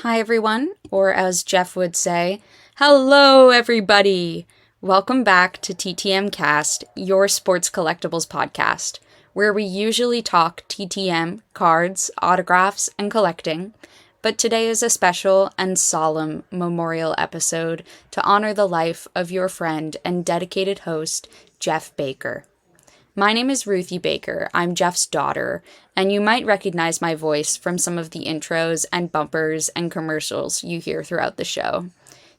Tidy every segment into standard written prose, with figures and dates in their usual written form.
Hi, everyone, or as Jeff would say, hello, everybody! Welcome back to TTMCast, your sports collectibles podcast, where we usually talk TTM, cards, autographs, and collecting, but today is a special and solemn memorial episode to honor the life of your friend and dedicated host, Jeff Baker. My name is Ruthie Baker. I'm Jeff's daughter, and you might recognize my voice from some of the intros and bumpers and commercials you hear throughout the show.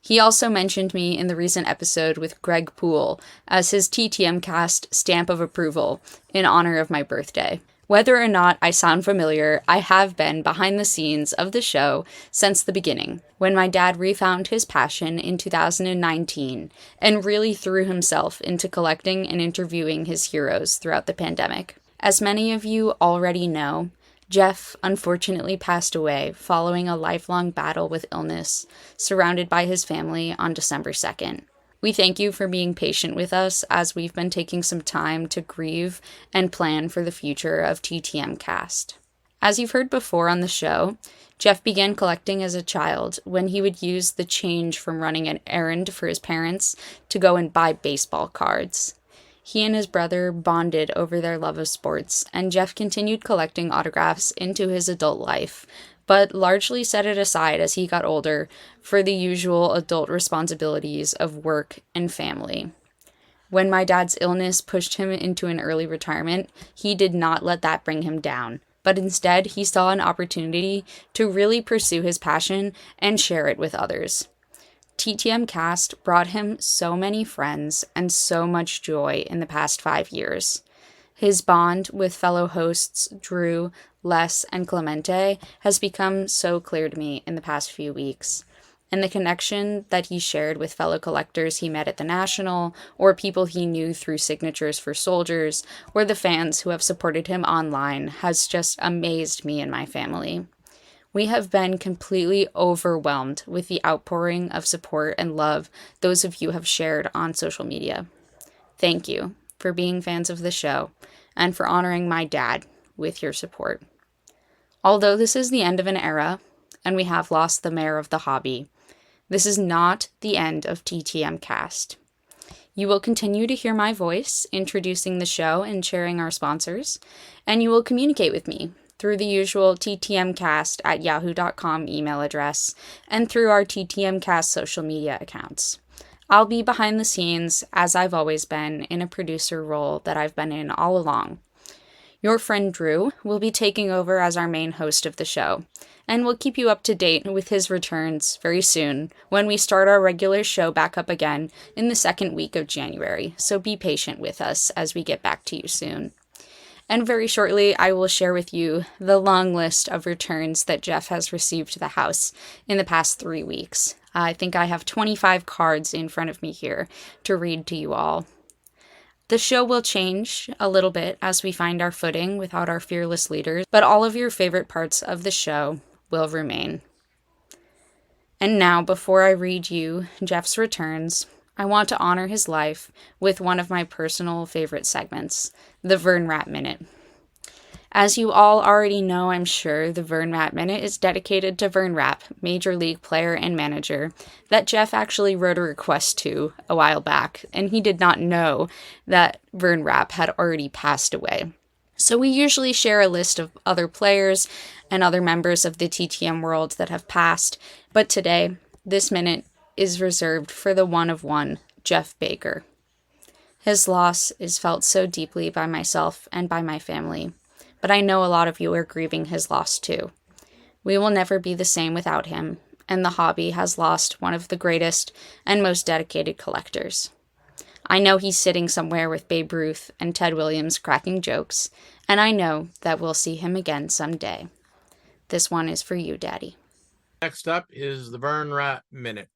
He also mentioned me in the recent episode with Greg Poole as his TTMcast stamp of approval in honor of my birthday. Whether or not I sound familiar, I have been behind the scenes of the show since the beginning, when my dad refound his passion in 2019 and really threw himself into collecting and interviewing his heroes throughout the pandemic. As many of you already know, Jeff unfortunately passed away following a lifelong battle with illness, surrounded by his family on December 2nd. We thank you for being patient with us as we've been taking some time to grieve and plan for the future of TTMcast. As you've heard before on the show, Jeff began collecting as a child when he would use the change from running an errand for his parents to go and buy baseball cards. He and his brother bonded over their love of sports, and Jeff continued collecting autographs into his adult life, but largely set it aside as he got older for the usual adult responsibilities of work and family. When my dad's illness pushed him into an early retirement, he did not let that bring him down, but instead he saw an opportunity to really pursue his passion and share it with others. TTMcast brought him so many friends and so much joy in the past 5 years. His bond with fellow hosts Drew, Les, and Clemente has become so clear to me in the past few weeks. And the connection that he shared with fellow collectors he met at the National, or people he knew through Signatures for Soldiers, or the fans who have supported him online has just amazed me and my family. We have been completely overwhelmed with the outpouring of support and love those of you have shared on social media. Thank you for being fans of the show and for honoring my dad with your support. Although this is the end of an era and we have lost the mayor of the hobby, this is not the end of TTMcast. You will continue to hear my voice introducing the show and sharing our sponsors, and you will communicate with me through the usual ttmcast@yahoo.com email address and through our TTMcast social media accounts. I'll be behind the scenes, as I've always been, in a producer role that I've been in all along. Your friend Drew will be taking over as our main host of the show, and we'll keep you up to date with his returns very soon when we start our regular show back up again in the second week of January, so be patient with us as we get back to you soon. And very shortly, I will share with you the long list of returns that Jeff has received to the house in the past 3 weeks. I think I have 25 cards in front of me here to read to you all. The show will change a little bit as we find our footing without our fearless leaders, but all of your favorite parts of the show will remain. And now, before I read you Jeff's returns, I want to honor his life with one of my personal favorite segments, the Vern Rapp Minute. As you all already know, I'm sure, the Vern Rapp Minute is dedicated to Vern Rapp, Major League player and manager, that Jeff actually wrote a request to a while back, and he did not know that Vern Rapp had already passed away. So we usually share a list of other players and other members of the TTM world that have passed, but today, this minute is reserved for the one of one, Jeff Baker. His loss is felt so deeply by myself and by my family, but I know a lot of you are grieving his loss too. We will never be the same without him, and the hobby has lost one of the greatest and most dedicated collectors. I know he's sitting somewhere with Babe Ruth and Ted Williams cracking jokes, and I know that we'll see him again someday. This one is for you, Daddy. Next up is the Vern Rapp Minute.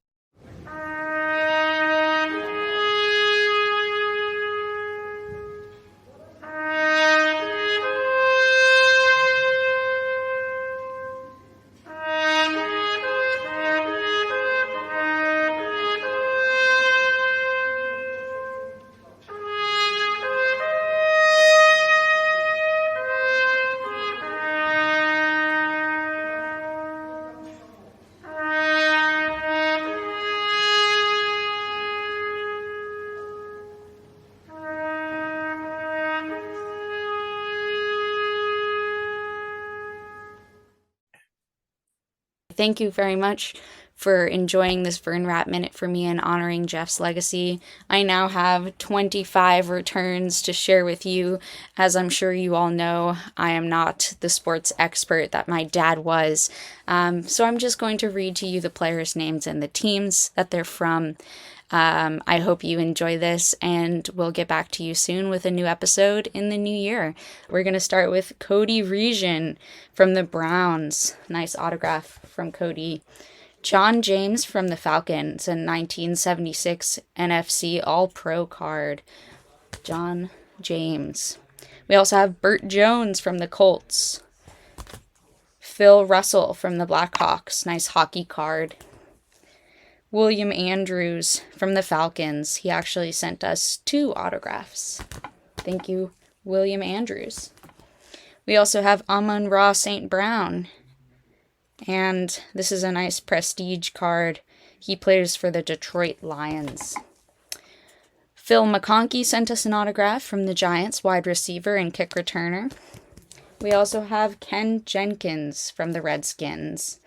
thank you very much for enjoying this Vern Rat Minute for me and honoring Jeff's legacy. I now have 25 returns to share with you. As I'm sure you all know, I am not the sports expert that my dad was. So I'm just going to read to you the players' names and the teams that they're from. I hope you enjoy this, and we'll get back to you soon with a new episode in the new year. We're going to start with Cody Region from the Browns. Nice autograph from Cody. John James from the Falcons, a 1976 NFC All-Pro card. John James. We also have Burt Jones from the Colts. Phil Russell from the Blackhawks. Nice hockey card. William Andrews from the Falcons. He actually sent us 2 autographs. Thank you, William Andrews. We also have Amon-Ra St. Brown. And this is a nice prestige card. He plays for the Detroit Lions. Phil McConkey sent us an autograph from the Giants, wide receiver and kick returner. We also have Ken Jenkins from the Redskins.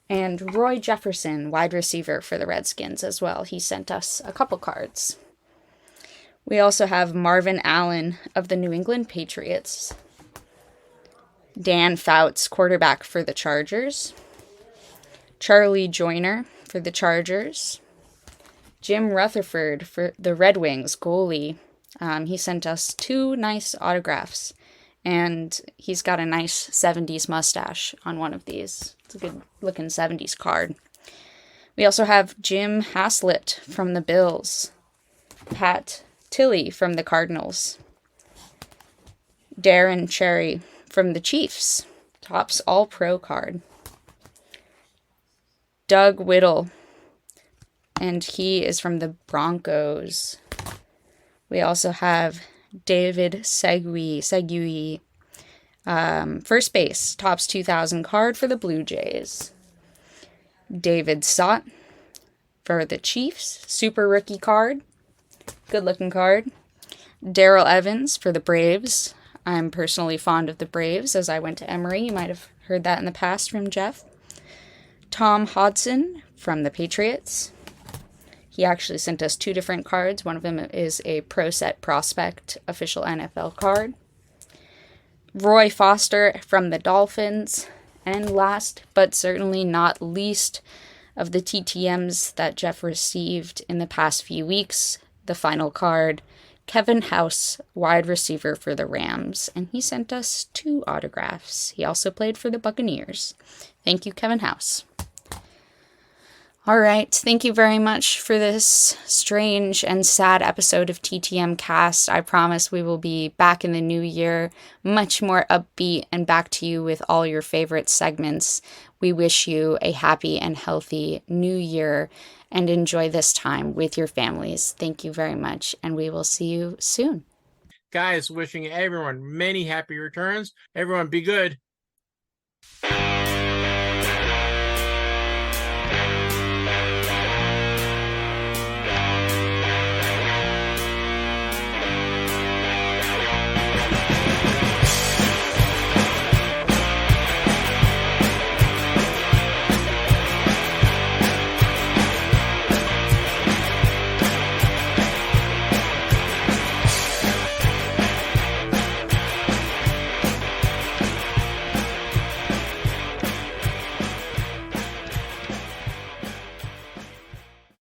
And Roy Jefferson, wide receiver for the Redskins as well. He sent us a couple cards. We also have Marvin Allen of the New England Patriots. Dan Fouts, quarterback for the Chargers. Charlie Joyner for the Chargers. Jim Rutherford for the Red Wings, goalie. He sent us 2 nice autographs. And he's got a nice 70s mustache on one of these. It's a good looking 70s card. We also have Jim Haslett from the Bills. Pat Tilley from the Cardinals. Darren Cherry from the Chiefs. Topps All-Pro card. Doug Whittle. And he is from the Broncos. We also have David Segui, first base, Topps 2000 card for the Blue Jays. David Sott for the Chiefs, super rookie card, good looking card. Darrell Evans for the Braves. I'm personally fond of the Braves as I went to Emory. You might have heard that in the past from Jeff. Tom Hodson from the Patriots. He actually sent us 2 different cards. One of them is a Pro Set Prospect official NFL card. Roy Foster from the Dolphins. And last, but certainly not least, of the TTMs that Jeff received in the past few weeks, the final card, Kevin House, wide receiver for the Rams. And he sent us 2 autographs. He also played for the Buccaneers. Thank you, Kevin House. All right, thank you very much for this strange and sad episode of TTMcast. I promise we will be back in the new year, much more upbeat, and back to you with all your favorite segments. We wish you a happy and healthy new year, and enjoy this time with your families. Thank you very much, and we will see you soon. Guys, wishing everyone many happy returns. Everyone be good.